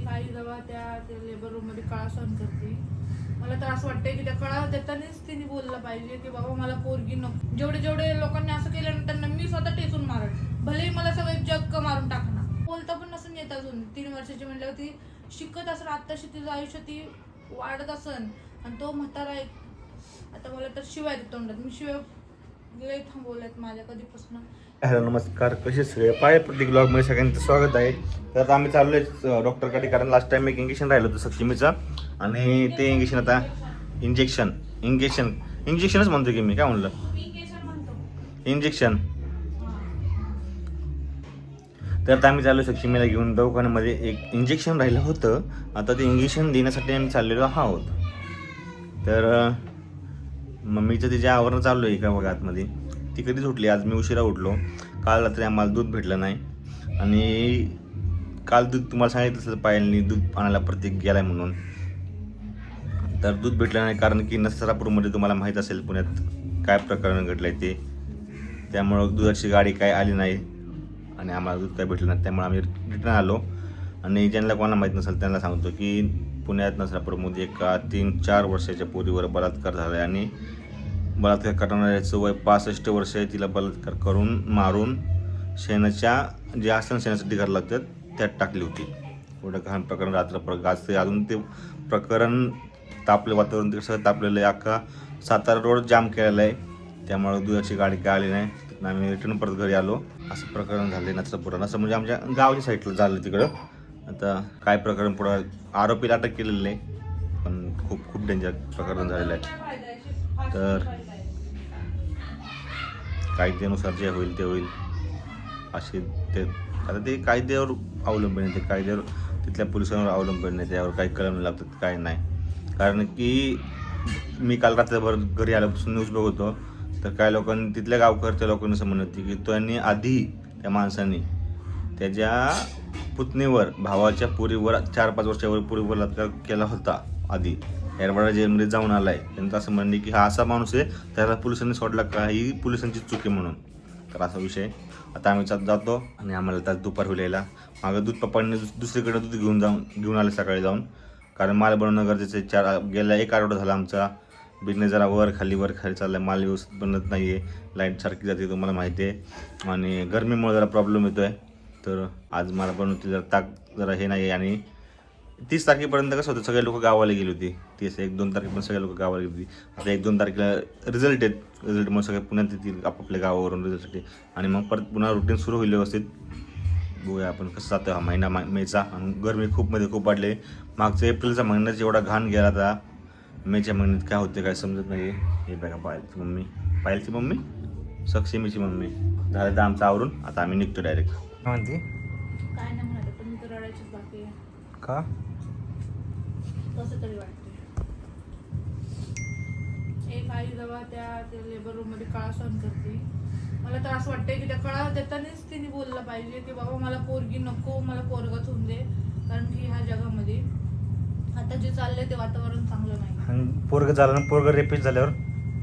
एक आई जेव्हा त्या लेबर रूम मध्ये कळा सहन करते, मला तर असं वाटतंय की त्या कळा देतानाच तिने बोललं पाहिजे की बाबा मला पोरगी नको. जेवढे जेवढे लोकांनी असं केलं ना त्यांना मी स्वतः टेचून मारण, भलेही मला सगळे जग मारून टाकणार. बोलता पण नसून येत अजून 3 वर्षाची म्हणल्यावर ती शिकत असं आत्ताशी तिचं आयुष्य ती वाढत असन आणि तो म्हातारा आता मला तर शिवाय तोंडात मी शिवाय लय थांबवल्यात माझ्या कधीपासून. हॅलो नमस्कार, कसे सगळे पाय प्रत्येक ब्लॉगमध्ये सगळ्यांचं स्वागत आहे. तर आता आम्ही चाललो आहे डॉक्टरकडे, कारण लास्ट टाइम एक इंजेक्शन राहिलं होतं सक्षमीचं, आणि ते इंजेक्शन आता इंजेक्शनच म्हणतो की मी काय म्हणलं इंजेक्शन. तर आता आम्ही चाललो सक्षमीला घेऊन दवाखान्यामध्ये. एक इंजेक्शन राहिलं होतं, आता ते इंजेक्शन देण्यासाठी आम्ही चाललेलो आहोत. तर मम्मीचं तिच्या आवरण चाललो आहे एका बघा आतमध्ये. ती कधीच उठली, आज मी उशिरा उठलो. काल रात्री आम्हाला दूध भेटलं नाही, आणि काल दूध तुम्हाला सांगितलं असेल पायलनी दूध आणायला प्रत्येक गेलाय म्हणून. तर दूध भेटलं नाही कारण की नसरापूरमध्ये तुम्हाला माहीत असेल पुण्यात काय प्रकरण घडलं आहे ते, त्यामुळं दुधाची गाडी काय आली नाही आणि आम्हाला दूध काय भेटलं नाही. त्यामुळे आम्ही रिटर्न आलो. आणि ज्यांना कोणाला माहीत नसेल त्यांना सांगतो की पुण्यात नसरापूरमध्ये एका 3-4 वर्षाच्या पोरीवर बलात्कार झाला आहे, आणि बलात्कार करणाऱ्याचं वय 65 वर्ष आहे. तिला बलात्कार करून मारून शेणाच्या जे आसन शेणासाठी घर लागतात त्यात टाकली होती. एवढं घाण प्रकरण रात्रभर गाजते. अजून ते प्रकरण तापले, वातावरण ते सगळं तापलेलं आहे. अख्खा सातारा रोड जाम केलेला आहे, त्यामुळे दुधाची गाडी काय आली नाही. तिथून आम्ही रिटर्न परत घरी आलो. असं प्रकरण झालं आहे नसरापुरात, असं म्हणजे आमच्या गावाच्या साईडला झालं तिकडं. आता काय प्रकरण पुढं आरोपीला अटक केलेलं आहे, पण खूप डेंजर प्रकरण झालेलं आहे. तर कायद्यानुसार जे होईल ते होईल, असे ते आता ते कायद्यावर अवलंबून आहे. ते कायद्यावर तिथल्या पोलिसांवर अवलंबून आहे, त्यावर काही कळवणं लागतं काय नाही. कारण की मी काल रात्रभर घरी आल्यापासून न्यूज बघतो, तर काय लोकांनी तिथल्या गावकरच्या लोकांनी असं म्हणत होती की त्यांनी आधी त्या माणसाने त्याच्या पुतणीवर, भावाच्या पुरीवर 4-5 वर्षावर पुरीवर बलात्कार केला होता आधी. एरवाडा जेलमध्ये जाऊन आला आहे. त्यांचं असं म्हणणे की हा असा माणूस आहे, त्याला पोलिसांनी सोडला का ही पोलिसांची चूक आहे म्हणून. तर असा विषय. आता आम्ही जातो आणि आम्हाला तास दुपार होईल यायला. मागं दूध पप्पांनी दुसरीकडे दूध घेऊन आले सकाळी जाऊन, कारण माल बनवणं गरजेचं आहे. गेला 1 आठवडा झाला आमचा बिझनेस जरा वर खाली चालला आहे. माल व्यवस्थित बनत नाही आहे, लाईट सारखी जाते तुम्हाला माहिती आहे, आणि गरमीमुळे जरा प्रॉब्लेम येतो आहे. तर आज मला बनवते जरा ताक जरा हे नाही आहे. आणि 30 तारखेपर्यंत कसं होतं, सगळे लोक गावाला गेली होती. 1-2 तारखेपर्यंत सगळे लोक गावाला गेली होती. आता 1-2 तारखेला रिझल्ट आहेत. रिझल्टमुळे सगळे पुण्यात येतील आपापल्या गावावरून रिझल्टसाठी, आणि मग परत पुन्हा रुटीन सुरू होईल व्यवस्थित. बघूया आपण कसं जातं हा महिना मेचा. आणि गरमी खूप वाढले. मागचा एप्रिलचा महिन्यात एवढा घाण गेला, आता मेच्या महिन्यात काय होते काय समजत नाही. हे बघा पायलची मम्मी सक्षमीची मम्मी. झालं तर आमचं आवरून आता आम्ही निघतो डायरेक्ट. काय म्हणते? काय नाही म्हणत, पण मी तर रडायचीच बाकी आहे. का? कसं तरी वाटते. एक आई जेव्हा त्या लेबर रूम मध्ये कळा सहन करते, मला तर असं वाटतंय की त्या कळा देतानाच तिने बोललं पाहिजे की बाबा मला पोरगी नको, मला पोरगच होऊन दे. कारण की ह्या जगामध्ये आता जे चाललंय ते वातावरण चांगलं नाही. पोरग झालं ना, पोरग रेपिस्ट झाल्यावर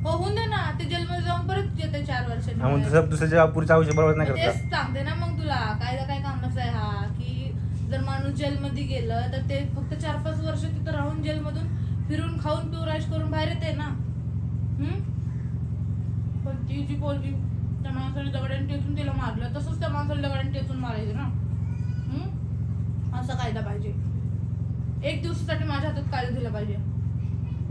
हो होऊन दे ना, ते जेलमध्ये जाऊन परत येते 4 वर्षांनी. दुसऱ्याच्या पुरीचं आयुष्य बरोबर नाही तेच करत. सांगते ना मग तुला, कायदा काय कामाचा आहे हा, की जर माणूस जेलमध्ये गेलं तर ते फक्त 4-5 वर्ष तिथं राहून जेलमधून फिरून खाऊन पिऊन राईश करून बाहेर येते ना. पण ती जी पोरगी त्या माणसाने दगडाने टेचून तिला मारलं, तसंच त्या माणसाला दगडाने टेचून मारायचं ना. असा कायदा पाहिजे. 1 दिवसासाठी माझ्या हातात कायदा दिला पाहिजे.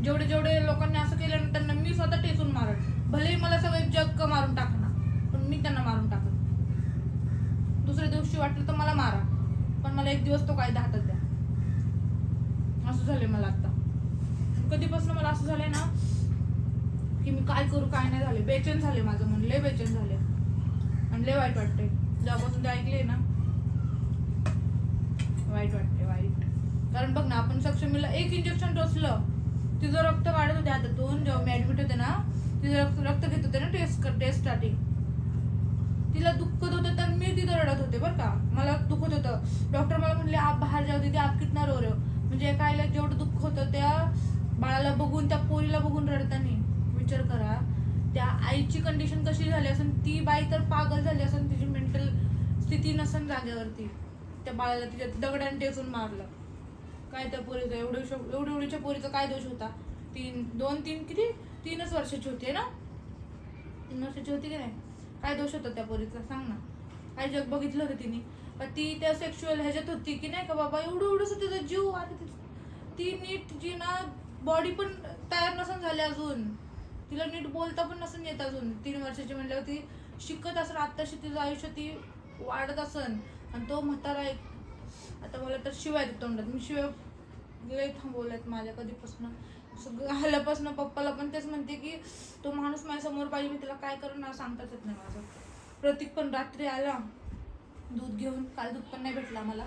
जेवढे जेवढे लोकांनी असं केलं ना त्यांना मी स्वतः टेचून मारण, भलेही मला सगळे जग मारून टाकणार, पण मी त्यांना मारून टाकत. दुसऱ्या दिवशी वाटलं तर मला मारा, पण मला 1 दिवस तो कायदा हातात द्या. असं झालंय मला आता. कधीपासून मला असं झालंय ना की मी काय करू काय नाही झाले. बेचैन झाले, माझं मन लय बेचैन झाले आणि लय वाईट वाटतंय. जेव्हापासून ते ऐकले ना वाईट वाटते, वाईट. कारण बघ ना, आपण सक्षमीला 1 इंजेक्शन टोचलं, तिचं रक्त काढत होते हातातून. जेव्हा मी ऍडमिट होते ना, तिचं रक्त घेत होते ना टेस्टसाठी. तिला दुखत होतं तर मी तिथं रडत होते बरं का. मला दुखत होतं. डॉक्टर मला म्हणले आप बाहेर जाऊ दे, आप कितना रो रहे हो. म्हणजे एका आईला जेवढं दुःख होतं त्या बाळाला बघून, त्या पोरीला बघून रडताना. विचार करा त्या आईची कंडिशन कशी झाली असेल. ती बाई तर पागल झाली असेल, तिची मेंटल स्थिती नसेल जागेवरती. त्या बाळाला तिच्या दगडाने टेचून मारलं. काय त्या पोरीचा एवढ्या पोरीचा काय दोष होता? 3 वर्षाची होती ना? 3 वर्षाची होती की नाही? काय दोष होता त्या पोरीचा सांग ना. काय जग बघितलं होतं तिने? का ती त्या सेक्शुअल ह्याच्यात होती की नाही का बाबा, एवढंसं तिचा जीव आणि ती नीट जी ना बॉडी पण तयार नसून झाली अजून, तिला नीट बोलता पण नसून येत अजून. 3 वर्षाची म्हणल्यावर ती शिकत असेल आत्ताशी, तिचं आयुष्य ती वाढत असन. आणि तो म्हातारा आता मला तर शिवाय येतात तोंडात. मी शिवाय लय थांबवल्यात माझ्या कधीपासून, सगळं आल्यापासून. पप्पाला पण तेच म्हणते की तो माणूस माझ्या समोर पाहिजे, मी तिला काय करू ना सांगताच येत नाही माझं. प्रतीक पण रात्री आला दूध घेऊन. काल दूध पण नाही भेटलं आम्हाला,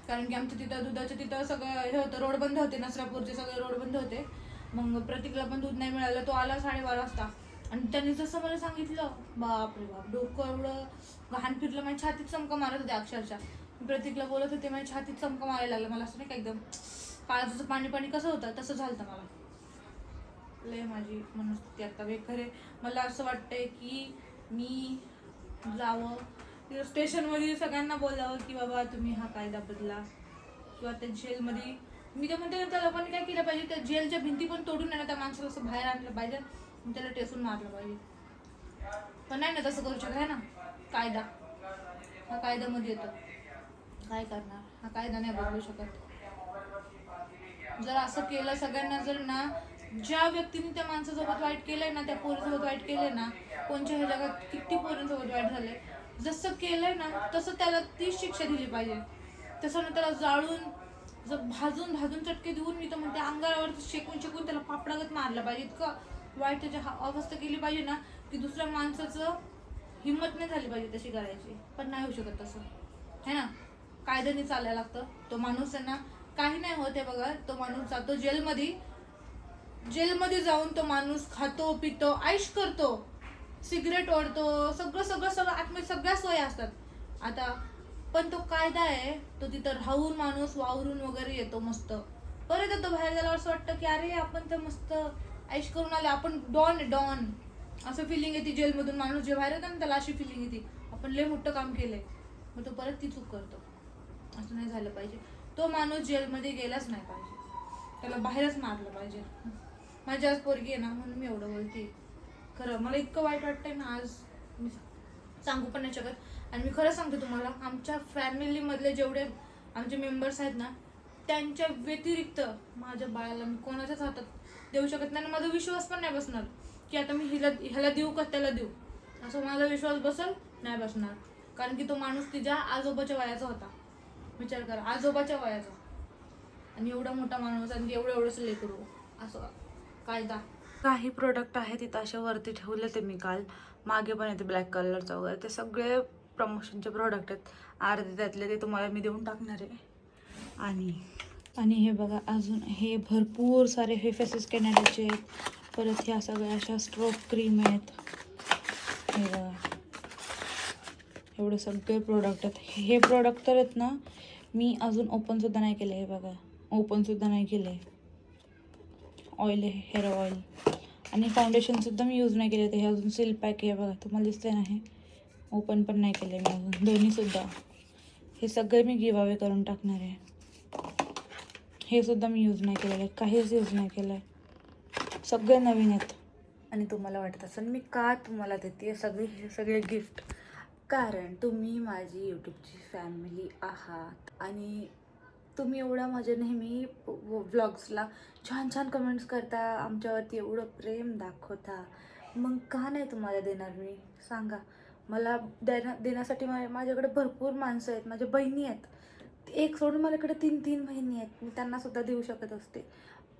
कारण की आमच्या तिथं दुधाच्या तिथं सगळं हे होतं, रोड बंद होते, नसरापूरचे सगळे रोड बंद होते. मग प्रतीकला पण दूध नाही मिळालं. तो आला 12:30 वाजता. आणि त्यांनी जसं मला सांगितलं, बापरे बाप, डोकं एवढं घाण फिरलं. माझ्या छातीत चमका मारत होते अक्षरशः. मी प्रतीकला बोलत होते, माझ्या छातीत चमका मारायला लागलं. मला असं नाही का एकदम काळजाचं पाणी कसं होतं तसं झालं मला. लय माझी मनस्थिती आता बेकार आहे. मला असं वाटतंय की मी जावं स्टेशनमध्ये, सगळ्यांना बोलावं की बाबा तुम्ही हा कायदा बदला, किंवा त्या जेलमध्ये. मी तर म्हणते त्या लोकांनी काय केलं पाहिजे, त्या जेलच्या भिंती पण तोडून आहे ना त्या माणसाला असं बाहेर आणलं पाहिजे, त्याला टेसून मारलं पाहिजे. पण नाही ना तसं करू शकत आहे ना. कायदा हा कायद्यामध्ये येतो, काय करणार, हा कायदा नाही बदलू शकत. जर असं केलं सगळ्यांना, जर ना ज्या व्यक्तीने त्या माणसासोबत वाईट केलंय ना, त्या पोरीसोबत वाईट केलंय ना, कोणत्या ह्या जगात किती पोरींसोबत वाईट झालंय, जसं केलंय ना तसं त्याला तीच शिक्षा दिली पाहिजे. तसं ना त्याला जाळून भाजून चटके देऊन, मी तर म्हणते अंगावर शेकून त्याला पापडागत मारलं पाहिजे. इतकं वाईट त्याची अवस्था केली पाहिजे ना की दुसऱ्या माणसाचं हिंमत नाही झाली पाहिजे तशी करायची. पण नाही होऊ शकत तसं, है ना. कायद्याने चालायला लागतं. तो माणूस आहे ना, काही नाही होते बघा. तो माणूस जातो जेलमध्ये जाऊन तो माणूस खातो पितो ऐश करतो, सिगरेट ओढतो, सगळं आतमध्ये सगळ्या सोयी असतात. आता पण तो कायदा आहे, तो तिथं राहून माणूस वावरून वगैरे येतो मस्त. परत येतो बाहेर गेल्यावर असं वाटतं की अरे आपण तर मस्त ऐश करून आले, आपण डॉन असं फिलिंग येते. जेलमधून माणूस जे बाहेर येतो ना त्याला अशी फिलिंग येते आपण लय मोठं काम केलंय. मग तो परत ती चूक करतो. असं नाही झालं पाहिजे. तो माणूस जेलमध्ये गेलाच नाही पाहिजे, त्याला बाहेरच मारलं पाहिजे. माझी आज पोरगी आहे ना म्हणून मी एवढं बोलते. खरं मला इतकं वाईट वाटतंय ना आज, मी सांगू पण नाही शकत. आणि मी खरं सांगते तुम्हाला, आमच्या फॅमिलीमधले जेवढे आमचे मेंबर्स आहेत ना, त्यांच्या व्यतिरिक्त माझ्या बाळाला मी कोणाच्याच हातात देऊ शकत नाही. माझा विश्वास पण नाही बसणार की आता मी ह्याला देऊ का त्याला देऊ, असं माझा विश्वास बसल नाही बसणार. कारण की तो माणूस तिच्या आजोबाच्या वयाचा होता. विचार करा, आजोबाच्या वयाचा, आणि एवढा मोठा माणूस आणि एवढंच लेकरू. असं कायदा. काही प्रोडक्ट आहे तिथं अशा वरती ठेवले ते मी काल, मागे पण येते ब्लॅक कलरचा वगैरे, ते सगळे प्रमोशनचे प्रोडक्ट आहेत. अर्धे त्यातले ते तुम्हाला मी देऊन टाकणार आहे. आणि हे बघा अजून हे भरपूर सारे हे फेसेस कॅनडाचे आहेत. परत ह्या सगळ्या अशा स्ट्रोक क्रीम आहेत. हे बघा एवढे सगळे प्रोडक्ट आहेत. हे प्रोडक्ट तर आहेत ना, मी अजून ओपनसुद्धा नाही केलं. हे बघा ओपनसुद्धा नाही केलं आहे. ऑइल आहे, हेअर ऑइल, आणि फाउंडेशनसुद्धा मी यूज नाही केले होते. हे अजून सील पॅक आहे बघा, तुम्हाला दिसतंय ना. हे ओपन पण नाही केलं मी अजून, दोन्हीसुद्धा. हे सगळे मी गिव अवे करून टाकणार आहे. हे सुद्धा मी यूज नाही केलेलं आहे, काहीच यूज नाही केलं आहे, सगळे नवीन आहेत. आणि तुम्हाला वाटत असेल मी का तुम्हाला देते हे सगळे गिफ्ट, कारण तुम्ही माझी यूट्यूबची फॅमिली आहात आणि तुम्ही एवढा माझ्या नेहमी व्लॉग्सला छान कमेंट्स करता, आमच्यावरती एवढं प्रेम दाखवता. मग का नाही तुम्हाला देणार मी, सांगा मला. देण्यासाठी माझ्याकडे भरपूर माणसं आहेत, माझ्या बहिणी आहेत. एक सोडून माझ्याकडे 3 बहिणी आहेत, मी त्यांनासुद्धा देऊ शकत असते.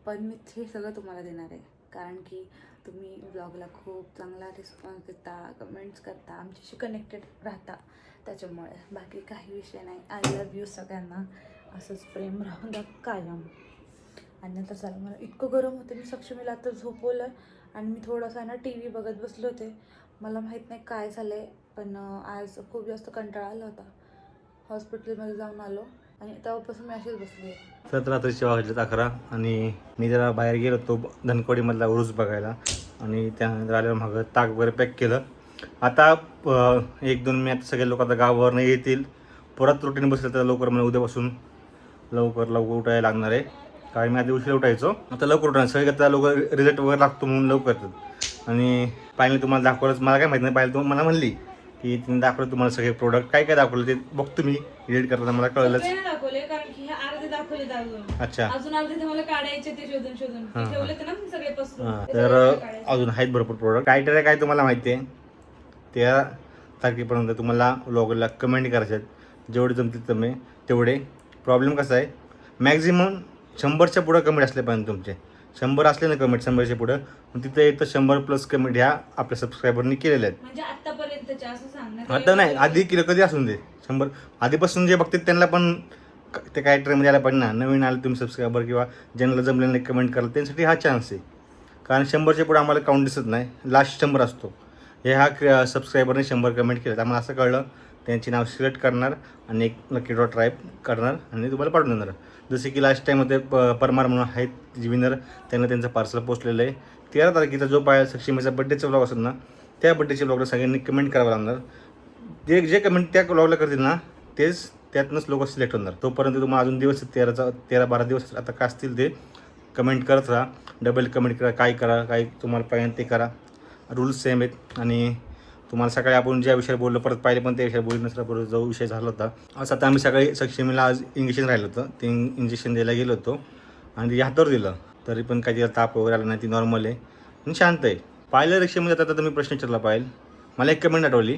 पण मी हे सगळं तुम्हाला देणार आहे, कारण की तुम्ही ब्लॉगला खूप चांगला रिस्पॉन्स देता, कमेंट्स करता, आमच्याशी कनेक्टेड राहता. त्याच्यामुळे बाकी काही विषय नाही. आय लव्ह यू सगळ्यांना. असंच प्रेम राहून द्या कायम. आणि नंतर चला, मला इतकं गरम होतं, मी सक्षमीला आता झोपवलं आणि मी थोडंसं ना TV बघत बसले होते. मला माहीत नाही काय झालं आहे, पण आज खूप जास्त कंटाळा आला होता. हॉस्पिटलमध्ये जाऊन आलो आणि तेव्हापासून मी अशीच बसली आहे. 7 रात्रीचे वाजलेत 11 आणि मी जरा बाहेर गेलो होतो धनकवडीमधला उरूस बघायला, आणि त्यानंतर आल्यावर मागं ताक वगैरे पॅक केलं. आता 1-2 मी आता सगळे लोक आता गावावरनं येतील, परत रुटीन बसलं तर लवकर मला उद्यापासून लवकर उठायला लागणार आहे. कारण मी आधी उशीर उठायचो, आता लवकर उठणार. सगळे आता लोक रिझल्ट वगैरे लागतो म्हणून लवकर येतात. आणि पाहिलं तुम्हाला दाखवलंच, मला काय माहिती नाही, पाहिलं तुम्हाला मला म्हणली की तिने दाखवलं तुम्हाला सगळे प्रोडक्ट काय काय दाखवलं ते बघतो मी एडिट करताना, मला कळलंच. सगळे नाही दाखवले कारण की हे अर्धे दाखवले अजून. अच्छा अजून अर्धे ते मला काढायचे ते शोधून ते ठेवले ते ना मी सगळे पसरून. हां, ते तर सगळे काढायचे. अजून आहेत भरपूर प्रोडक्ट. काय काय तुम्हाला माहिती आहे, 13 तारखेपर्यंत तुम्हाला व्लॉगरला कमेंट करायचे आहेत. जेवढे जमतील तुम्ही तेवढे. प्रॉब्लेम कसा आहे, मॅक्झिमम 100च्या पुढं कमेंट असले पाहिजे तुमचे. 100 असले ना कमेंट 100च्या पुढं, मग तिथे येतं 100+ कमेंट ह्या आपल्या सबस्क्रायबरनी केलेल्या आहेत. म्हणजे आतापर्यंतच्या असं सांग ना. आता नाही, आधी केलं कधी असून दे 100 आधीपासून जे बघतात त्यांना पण ते काय ट्रेमध्ये यायला पाहिजे ना. नवीन आले तुम्ही सबस्क्रायबर किंवा ज्यांना जमले नाही कमेंट करा, त्यांच्यासाठी हा चान्स आहे. कारण 100च्या पुढे आम्हाला काउंट दिसत नाही, लास्ट 100 असतो. हे हा सबस्क्रायबरने 100 कमेंट केलं, आम्हाला असं कळलं. त्यांची नाव सिलेक्ट करणार आणि एक लकी ड्रॉ ट्राय करणार आणि तुम्हाला पाठवून देणार. जसे की लास्ट टाईम होते परमार म्हणून आहेत विनर, त्यांना त्यांचं पार्सल पोचलेलं आहे. 13 तारखेचा जो पाय सक्षमीचा बड्डेचा ब्लॉग असेल ना, त्या बड्डेच्या ब्लॉगला सगळ्यांनी कमेंट करावं लागणार. जे कमेंट त्या ब्लॉगला करतील ना तेच त्यातनंच लोक सिलेक्ट होणार. तोपर्यंत तुम्हाला अजून दिवस 13-12 दिवस आता काय असतील ते कमेंट करत राहा. डबल कमेंट करा, काय तुम्हाला पाहिजे ते करा. रूल्स सेम आहेत. आणि तुम्हाला सकाळी आपण ज्या विषयावर बोललो परत पाहिले पण त्या विषयावर बोलू नसला, परत जो विषय झाला होता. असं आता आम्ही सकाळी सक्षमीला आज इंजेक्शन राहिलं होतं, ते इंजेक्शन द्यायला गेलो होतो आणि हातावर दिलं. तरी पण काही तिला ताप वगैरे आला नाही, ती नॉर्मल आहे आणि शांत आहे. पाहिलं रिक्षेमध्ये आता मी प्रश्न विचारला पाहिजे. मला एक कमेंट आठवली,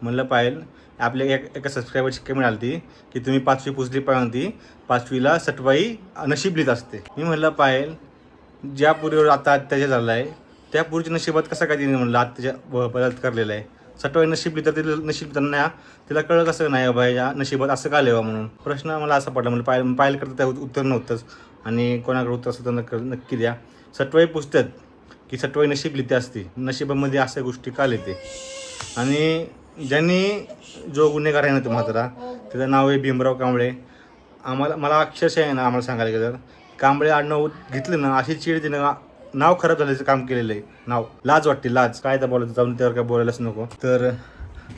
म्हणलं पाहिजे आपल्या एका सबस्क्रायबरची कमेंट आली ती की तुम्ही 5वी पुजली पाहिजे, 5वीला सटवाई नशीब लिहित असते. मी म्हणलं पाहिजे ज्या पुरीवर आता अत्याचार झाला आहे त्या पुरीच्या नशिबात कसा काय तिने म्हणलं अत्याचार बदल करलेला आहे. सटवाई नशीब लिहितात, तिला नशीब त्यांना तिला कळलं कसं नाही बाबा या नशिबात असं का लिहावं म्हणून प्रश्न मला असा पडला. म्हणजे पाहिलं करता त्या उत्तर नव्हतंच. आणि कोणाकडे उत्तर असं त्यांना नक्की द्या. सटवाई पुजतात की सटवाई नशीब लिहिते असते, नशिबामध्ये अशा गोष्टी का लिहिते. आणि ज्यांनी जो गुन्हेगार आहे ना तो म्हातारा, त्याचं नाव आहे भीमराव कांबळे. मला अक्षरशः आहे ना, आम्हाला सांगायला गेलं कांबळे आडनाव घेतलं ना अशी चिड तिनं नाव खराब झाल्याचं काम केलेलं आहे. नाव लाज वाटते, लाज. काय तर बोलायचं जाऊन त्यावर काय बोलायलाच नको. तर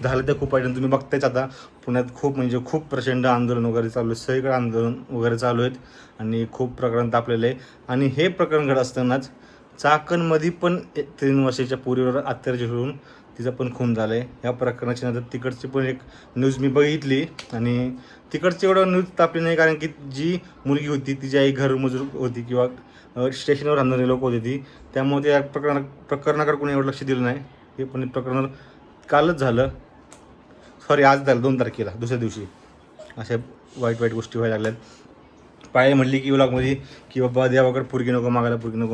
झालं ते खूप वाईट. तुम्ही बघतायच आता पुण्यात खूप प्रचंड आंदोलन वगैरे चालू आहे, सगळीकडे आंदोलन वगैरे चालू आहेत आणि खूप प्रकरण तापलेलं आहे. आणि हे प्रकरण घडत असतानाच चाकणमध्ये पण 3 वर्षाच्या पोरीवर अत्याचार होऊन तिचा पण खून झाला आहे. या प्रकरणाची नंतर तिकडची पण एक न्यूज मी बघितली आणि तिकडची एवढं न्यूज तापली नाही, कारण की जी मुलगी होती तिची आई घरमजूर होती किंवा स्टेशनवर राहणारी लोक होती ती, त्यामुळे त्या प्रकरणाकडे कोणी एवढं लक्ष दिलं नाही. हे पण प्रकरण कालच झालं, सॉरी आज झालं 2 तारखेला, दुसऱ्या दिवशी. अशा वाईट गोष्टी व्हायला लागल्यात. पाय म्हणली की व्लॉगमध्ये की बाबा देवाकडे पुरगी नको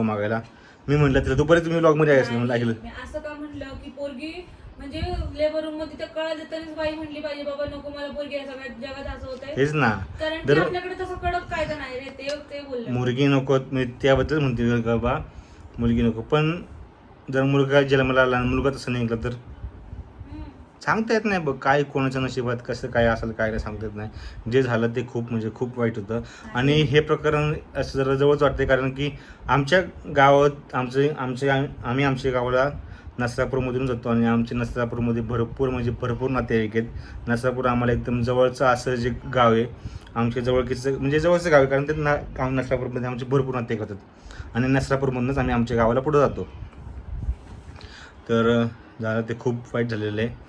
मागायला. मी म्हटलं तिला दुपारी तुम्ही व्लॉगमध्ये यायचं म्हणलं ऐकलं. मी असं का म्हटलं की पोरगी म्हणजे लेबर रूम मध्ये त्या कळा देतानाच बाई म्हणली पाहिजे बाबा नको मला पोरगी आहे, सगळ्यात जगात असं होतंय. हेच ना, कारण की आपल्याकडे तसं कडक कायदा नाही रे, ते बोलले. मुलगी नको मी त्याबद्दल म्हणते बाबा मुलगी नको. पण जर मुलगा जन्माला आला आणि मुलगा तसं निघला तर सांगता येत नाही बघ काय कोणाच्या नशिबात कसं काय असेल काय नाही सांगता येत नाही. जे झालं ते खूप वाईट होतं. आणि हे प्रकरण असं जरा जवळच वाटते, कारण की आमच्या गावात आम्ही आमच्या गावाला नसरापूरमधून जातो आणि आमच्या नसरापूरमध्ये भरपूर नातेवाईक आहेत. नसरापूर आम्हाला एकदम जवळचं असं जे गाव आहे, आमच्या जवळकीचं म्हणजे जवळचं गाव आहे, कारण ते नसरापूरमध्ये आमचे भरपूर नातेवाईक होतात आणि नसरापूरमधूनच आम्ही आमच्या गावाला पुढं जातो. तर झालं ते खूप वाईट झालेलं आहे.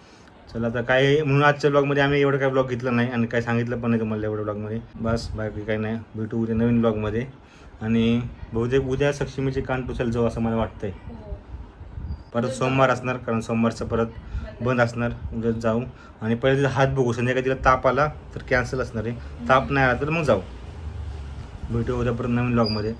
चला आता काय म्हणून आजच्या ब्लॉगमध्ये आम्ही एवढं काय ब्लॉग घेतलं नाही आणि काय सांगितलं पण नाही तुम्हाला एवढ्या ब्लॉगमध्ये. बस बाकी काही नाही, भेटू उद्या नवीन ब्लॉगमध्ये. आणि बहुतेक उद्या सक्षमीचे कान टुसायला जाऊ असं मला वाटतंय. परत सोमवार असणार, कारण सोमवारचं परत बंद असणार. उद्या जाऊ आणि पहिले तिचा हात बघू. संध्याकाळी तिला ताप आला तर कॅन्सल असणार आहे, ताप नाही आला तर मग जाऊ. भेटू उद्या परत नवीन ब्लॉगमध्ये.